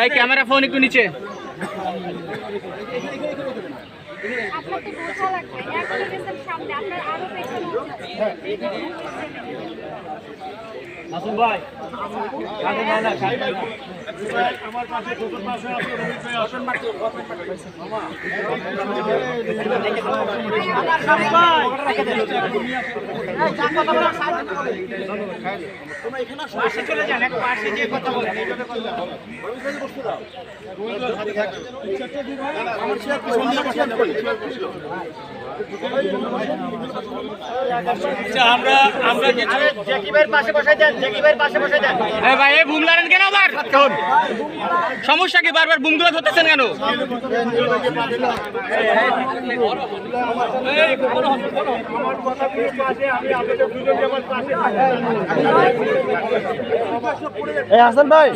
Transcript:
এই camera phone একটু নিচে। আপনার তো বোঝা লাগবে একটা গেছেন সামনে আপনার আরো পেছনে আসুন ভাই না আমার পাশে ছোটর পাশে আছে রোহিত ভাই আসেন মাত্র তোমরা এখানে পাশে চলে যান এক পাশে যে কথা বলেন এইভাবে কথা বলেন আমি বসতে দাও আমার চেয়ার পিছন দিয়ে বসা যাবে আমরা জ্যাকিবের পাশে বসাই দেন জ্যাকিবের পাশে বসাই দেন এই ভাই এই বুম লারেন কেন আবার সমস্যা কি বারবার বুম গুলো ধরতেছেন কেন আমার কথা পাশে আমি আপনাদের দুজন আমার পাশে এই হাসান ভাই